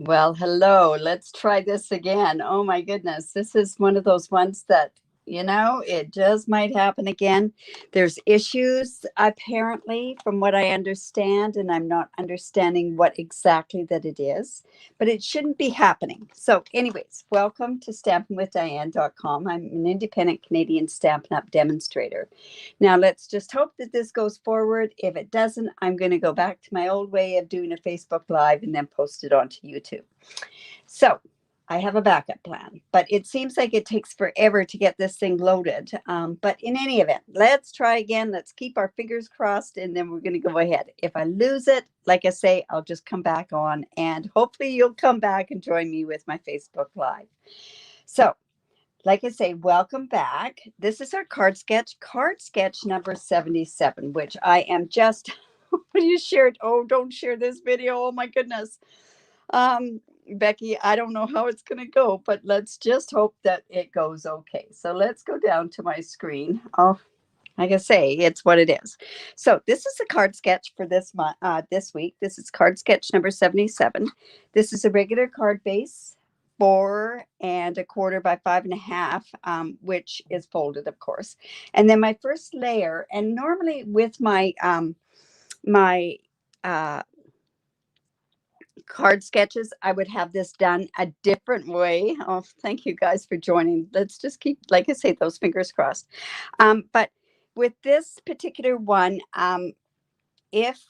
Well, hello. Let's try this again. Oh my goodness. This is one of those ones that, it just might happen again. There's issues, apparently, from what I understand, and I'm not understanding what exactly that it is, but it shouldn't be happening. So, anyways, welcome to stampinwithdiane.com. I'm an independent Canadian Stampin' Up demonstrator. Now, let's just hope that this goes forward. If it doesn't, I'm going to go back to my old way of doing a Facebook Live and then post it onto YouTube. So I have a backup plan, but it seems like it takes forever to get this thing loaded. But in any event, let's try again. Let's keep our fingers crossed, and then we're going to go ahead. If I lose it, like I say, I'll just come back on, and hopefully you'll come back and join me with my Facebook Live. So, like I say, welcome back. This is our card sketch number 77, which I am just, you shared. Oh, don't share this video. Oh my goodness. Becky, I don't know how it's going to go, but let's just hope that it goes okay. So let's go down to my screen. Oh, like I say, it's what it is. So this is a card sketch for this month, this week. This is card sketch number 77. This is a regular card base, 4¼ by 5½, which is folded, of course. And then my first layer, and normally with my card sketches, I would have this done a different way. Oh, thank you guys for joining. Let's just keep, like I say, those fingers crossed. But with this particular one, if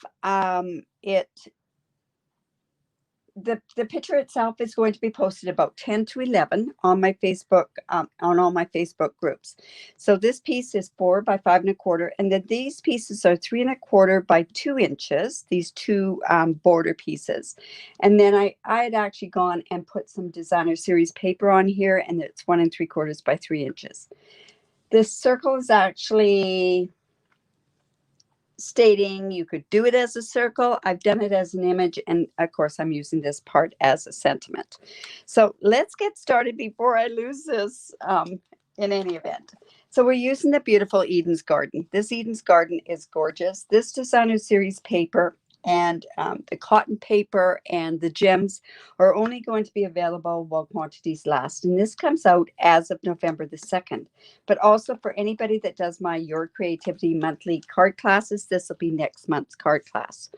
the picture itself is going to be posted about 10 to 11 on my Facebook, on all my Facebook groups. So this piece is 4 by 5¼ and then these pieces are 3¼ by 2 inches, these two border pieces. And then I had actually gone and put some designer series paper on here, and it's 1¾ by 3 inches. This circle is actually stating you could do it as a circle. I've done it as an image, and of course I'm using this part as a sentiment. So let's get started before I lose this in any event. So we're using the beautiful Eden's Garden. This Eden's Garden is gorgeous. This designer series paper and the cotton paper and the gems are only going to be available while quantities last. And this comes out as of November the 2nd. But also for anybody that does my Your Creativity monthly card classes, this will be next month's card class.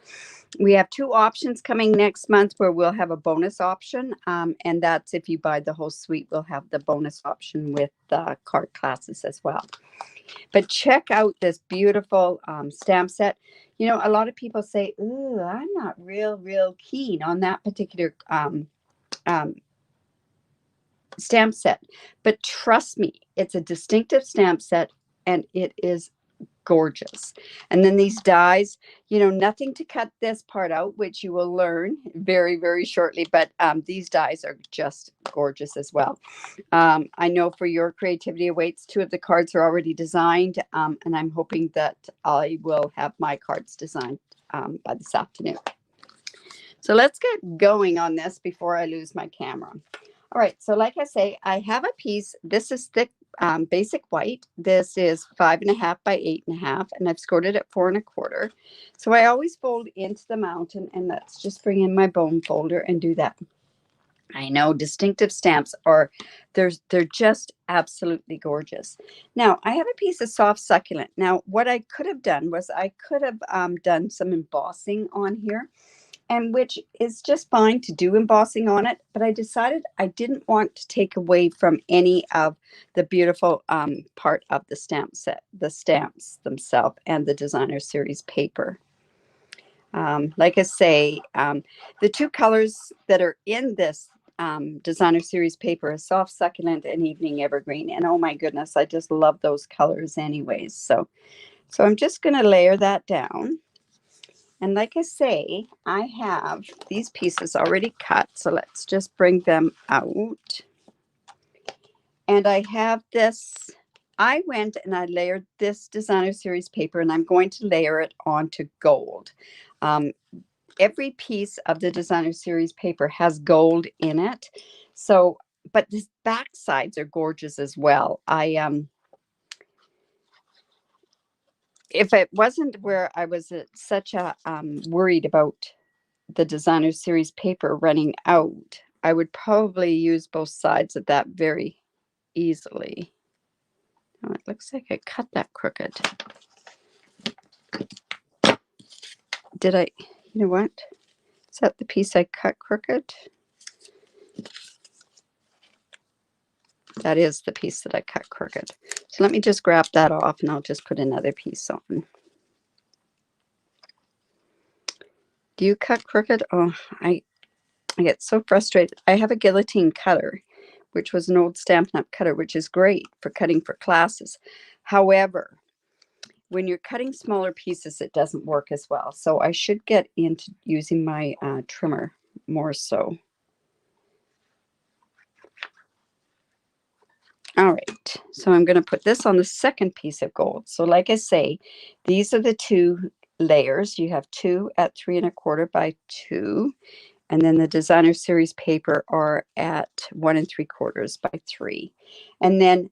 We have 2 options coming next month where we'll have a bonus option. And that's if you buy the whole suite, we'll have the bonus option with the card classes as well. But check out this beautiful stamp set. You know, a lot of people say, ooh, I'm not real keen on that particular stamp set. But trust me, it's a distinctive stamp set and it is gorgeous. And then these dies, nothing to cut this part out, which you will learn very shortly, but these dies are just gorgeous as well. I know for Your Creativity Awaits, 2 of the cards are already designed, and I'm hoping that I will have my cards designed by this afternoon. So let's get going on this before I lose my camera. All right, so like I say, I have a piece. This is thick basic white. This is 5½ by 8½, and I've scored it at 4¼ So I always fold into the mountain, and let's just bring in my bone folder and do that. I know distinctive stamps are, they're just absolutely gorgeous. Now I have a piece of soft succulent. Now what I could have done was I could have done some embossing on here, and which is just fine to do embossing on it, but I decided I didn't want to take away from any of the beautiful part of the stamp set, the stamps themselves and the designer series paper. Like I say, the 2 colors that are in this designer series paper is soft succulent and evening evergreen, and oh my goodness, I just love those colors anyways. So I'm just going to layer that down. And like I say, I have these pieces already cut, so let's just bring them out. And I have this, I went and I layered this designer series paper, and I'm going to layer it onto gold. Every piece of the designer series paper has gold in it. So, but the back sides are gorgeous as well. If it wasn't where I was such a worried about the designer series paper running out, I would probably use both sides of that very easily. Oh, it looks like I cut that crooked. Did I, you know what? Is that the piece I cut crooked? That is the piece that I cut crooked. So let me just grab that off and I'll just put another piece on. Do you cut crooked? Oh, I get so frustrated. I have a guillotine cutter, which was an old Stampin' Up cutter, which is great for cutting for classes. However, when you're cutting smaller pieces, it doesn't work as well. So I should get into using my trimmer more so. All right, so I'm going to put this on the second piece of gold. So like I say, these are the two layers. You have 2 at 3 1/4 by 2, and then the designer series paper are at 1 3/4 by 3. And then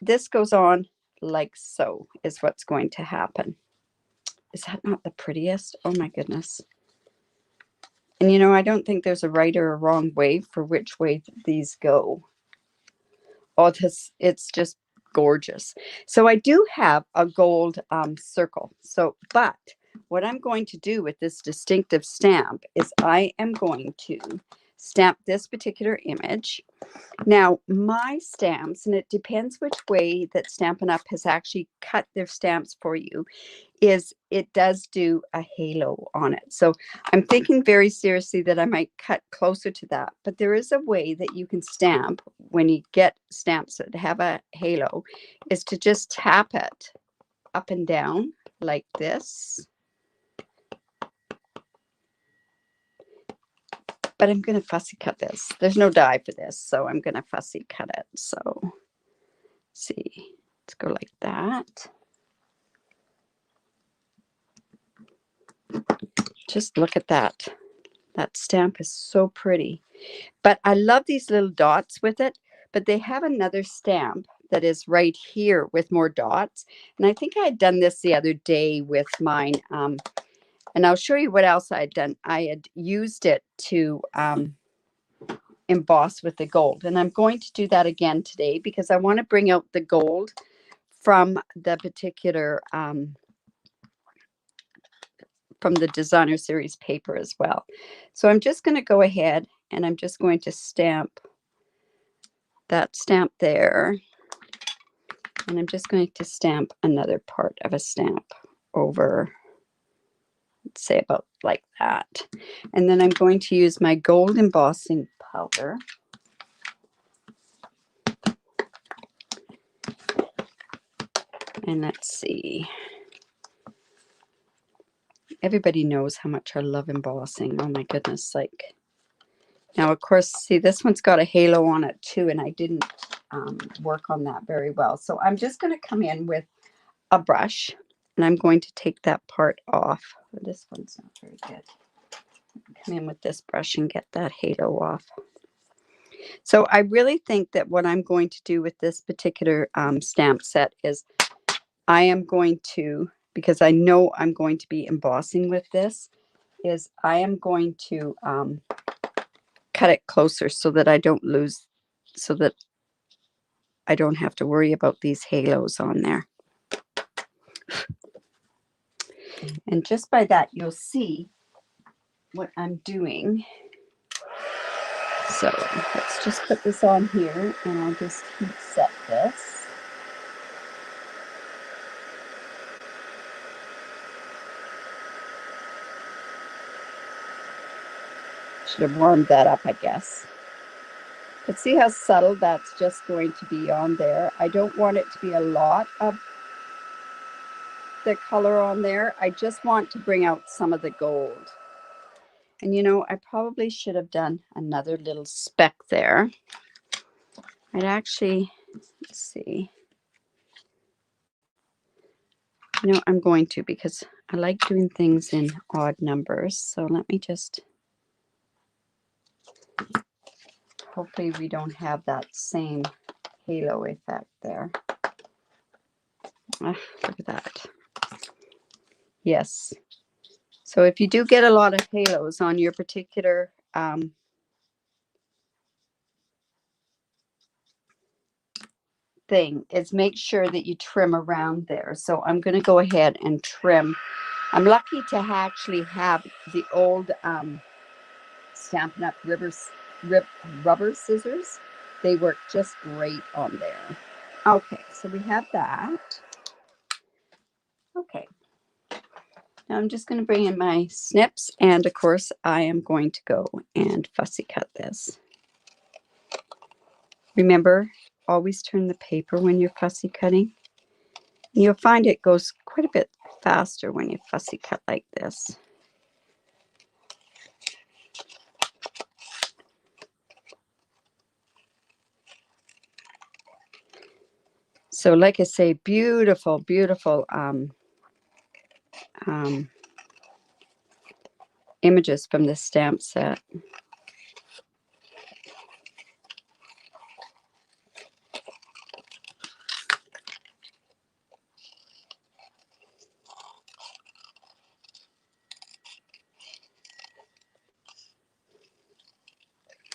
this goes on like so is what's going to happen. Is that not the prettiest? Oh my goodness. And you know, I don't think there's a right or a wrong way for which way these go. Oh, it's just gorgeous. So I do have a gold circle. So, but what I'm going to do with this distinctive stamp is I am going to stamp this particular image. Now, my stamps, and it depends which way that Stampin' Up has actually cut their stamps for you, is it does do a halo on it. So I'm thinking very seriously that I might cut closer to that. But there is a way that you can stamp when you get stamps that have a halo, is to just tap it up and down like this. But I'm going to fussy cut this. There's no die for this, so I'm going to fussy cut it. So let's see, let's go like that. Just look at that. That stamp is so pretty. But I love these little dots with it, but they have another stamp that is right here with more dots. And I think I had done this the other day with mine. And I'll show you what else I had done. I had used it to emboss with the gold. And I'm going to do that again today because I want to bring out the gold from the particular from the designer series paper as well. So I'm just going to go ahead and I'm just going to stamp that stamp there. And I'm just going to stamp another part of a stamp over, let's say about like that. And then I'm going to use my gold embossing powder. And let's see. Everybody knows how much I love embossing. Oh my goodness. Like, now, of course, see, this one's got a halo on it too, and I didn't work on that very well. So I'm just going to come in with a brush, and I'm going to take that part off. This one's not very good. Come in with this brush and get that halo off. So I really think that what I'm going to do with this particular stamp set is I am going to, because I know I'm going to be embossing with this, is I am going to cut it closer so that I don't lose, so that I don't have to worry about these halos on there. And just by that, you'll see what I'm doing. So let's just put this on here and I'll just heat set this. Should have warmed that up, I guess. But see how subtle that's just going to be on there. I don't want it to be a lot of the color on there. I just want to bring out some of the gold. And you know, I probably should have done another little speck there. I'd actually, let's see. You know, I'm going to, because I like doing things in odd numbers. So let me just, hopefully we don't have that same halo effect there. Look at that. Yes. So if you do get a lot of halos on your particular thing, is make sure that you trim around there. So I'm going to go ahead and trim. I'm lucky to actually have the old Stampin' Up rubber scissors. They work just great on there. Okay, so we have that. Okay. Now I'm just going to bring in my snips, and of course I am going to go and fussy cut this. Remember, always turn the paper when you're fussy cutting. And you'll find it goes quite a bit faster when you fussy cut like this. So like I say, beautiful, beautiful images from this stamp set.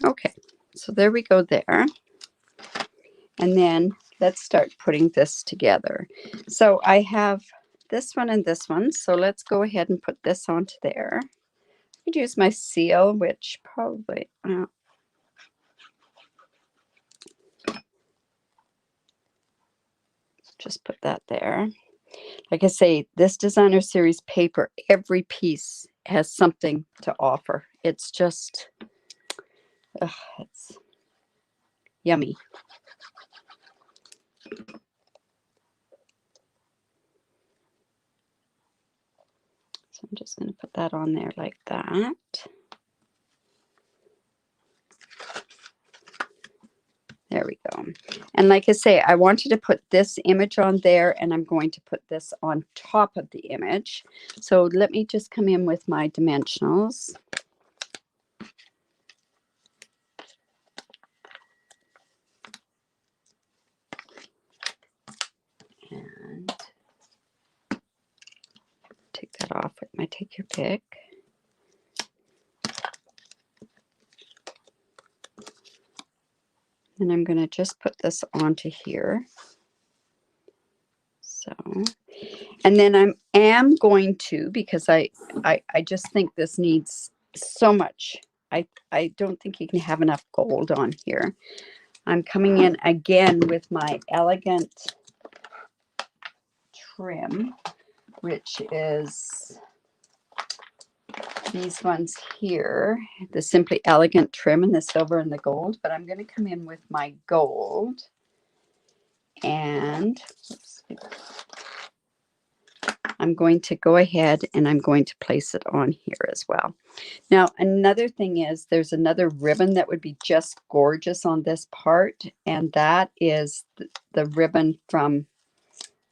Okay, so there we go there. And then let's start putting this together. So I have this one and this one. So let's go ahead and put this onto there. I could use my seal, which probably, just put that there. Like I say, this designer series paper, every piece has something to offer. It's just, it's yummy. So I'm just going to put that on there like that. There we go. And like I say, I wanted to put this image on there, and I'm going to put this on top of the image. So let me just come in with my dimensionals. And take that off with my take your pick. And I'm going to just put this onto here. So, and then I am going to, because I just think this needs so much. I don't think you can have enough gold on here. I'm coming in again with my elegant trim, which is these ones here, the Simply Elegant trim in the silver and the gold. But I'm going to come in with my gold, and oops, I'm going to go ahead and I'm going to place it on here as well. Now, another thing is there's another ribbon that would be just gorgeous on this part, and that is the ribbon from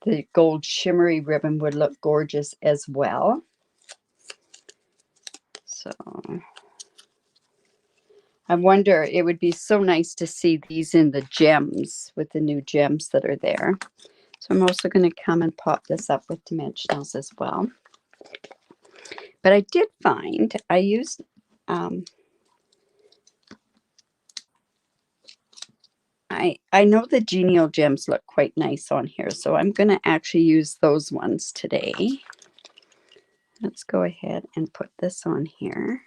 the gold shimmery ribbon would look gorgeous as well. So I wonder, it would be so nice to see these in the gems with the new gems that are there. So I'm also going to come and pop this up with dimensionals as well. But I did find I used I know the genial gems look quite nice on here, so I'm going to actually use those ones today. Let's go ahead and put this on here.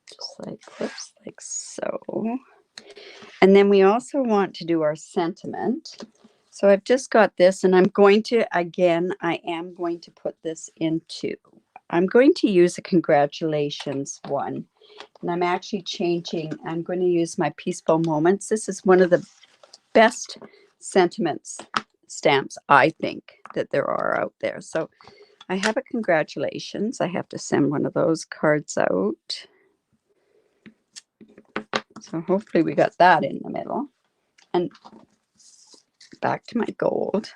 Just like, whoops, like so. And then we also want to do our sentiment. So I've just got this, and I'm going to, again, I am going to put this into, I'm going to use a congratulations one. And I'm actually changing, I'm going to use my Peaceful Moments. This is one of the best sentiments stamps, I think, that there are out there. So I have a congratulations. I have to send one of those cards out. So hopefully we got that in the middle. And back to my gold.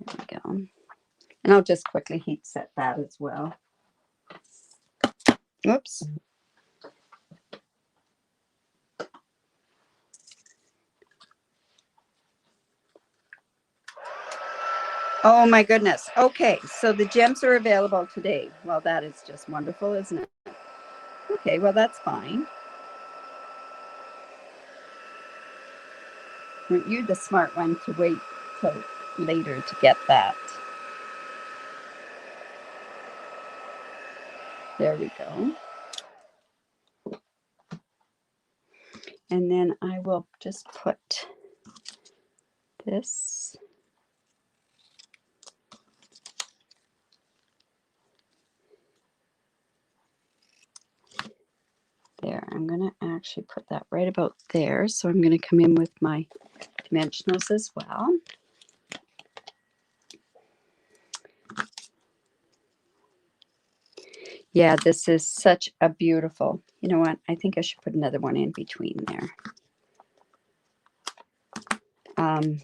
There we go. And I'll just quickly heat set that as well. Oops. Oh my goodness. Okay, so the gems are available today. Well, that is just wonderful, isn't it? Okay, well, that's fine. Weren't you the smart one to wait till later to get that? There we go. And then I will just put this. There, I'm going to actually put that right about there. So I'm going to come in with my dimensionals as well. Yeah, this is such a beautiful, you know what? I think I should put another one in between there. I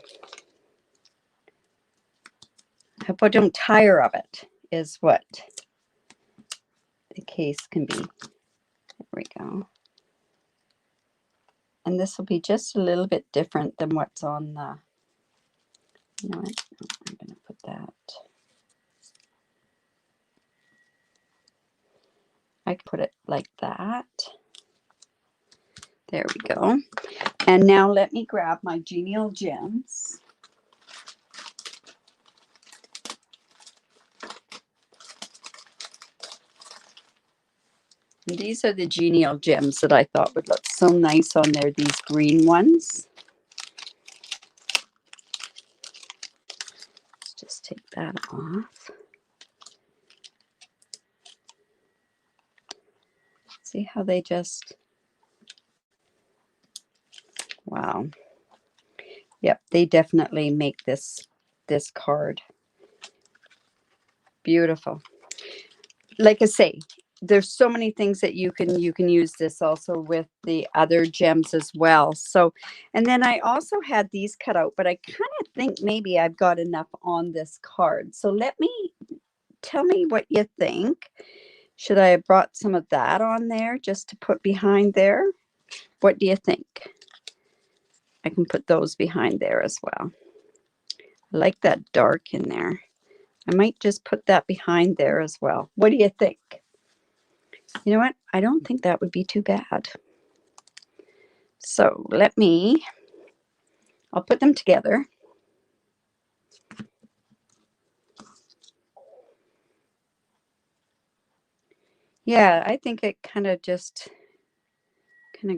hope I don't tire of it, is what the case can be. There we go. And this will be just a little bit different than what's on the, you know what? I'm going to put that. I can put it like that. There we go. And now let me grab my Genial Gems. And these are the Genial Gems that I thought would look so nice on there, these green ones. Let's just take that off. See how they just, wow. Yep, they definitely make this card beautiful. Like I say, there's so many things that you can use this also with the other gems as well. So, and then I also had these cut out, but I kind of think maybe I've got enough on this card. So tell me what you think. Should I have brought some of that on there just to put behind there? What do you think? I can put those behind there as well. I like that dark in there. I might just put that behind there as well. What do you think? You know what? I don't think that would be too bad. So I'll put them together. Yeah, I think it kind of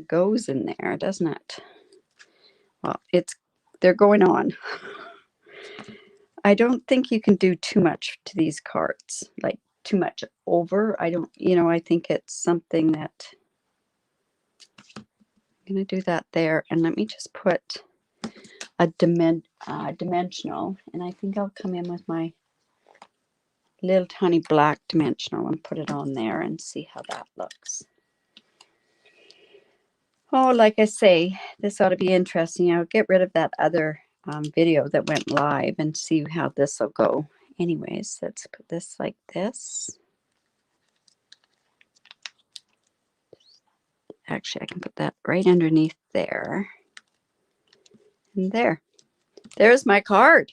goes in there, doesn't it? Well, they're going on. I don't think you can do too much to these cards, like too much over. I think it's something that I'm going to do that there. And let me just put a dimensional, and I think I'll come in with my little tiny black dimensional and put it on there and see how that looks. Oh, like I say, this ought to be interesting. I'll get rid of that other video that went live and see how this will go. Anyways, let's put this like this. Actually, I can put that right underneath there. And there's my card.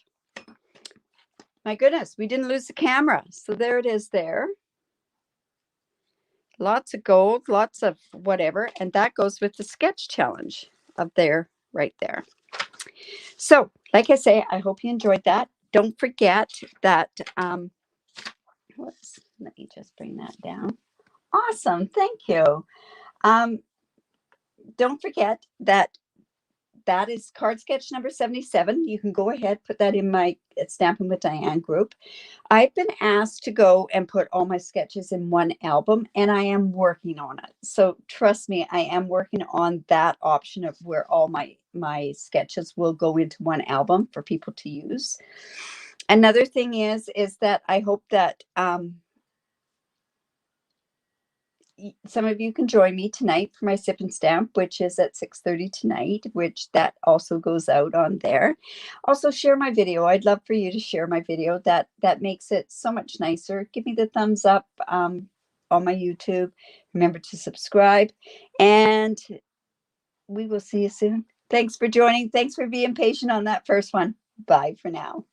My goodness, we didn't lose the camera. So there it is there. Lots of gold, lots of whatever. And that goes with the sketch challenge up there, right there. So, like I say, I hope you enjoyed that. Don't forget that, whoops, let me just bring that down. Awesome, thank you. Don't forget that is card sketch number 77. You can go ahead, put that in my Stampin' with Diane group. I've been asked to go and put all my sketches in one album, and I am working on it. So trust me, I am working on that option of where all my sketches will go into one album for people to use. Another thing is that I hope that some of you can join me tonight for my sip and stamp, which is at 6:30 tonight, which that also goes out on there. Also share my video. I'd love for you to share my video. That makes it so much nicer. Give me the thumbs up. on my YouTube. Remember to subscribe, and we will see you soon. Thanks for joining. Thanks for being patient on that first one. Bye for now.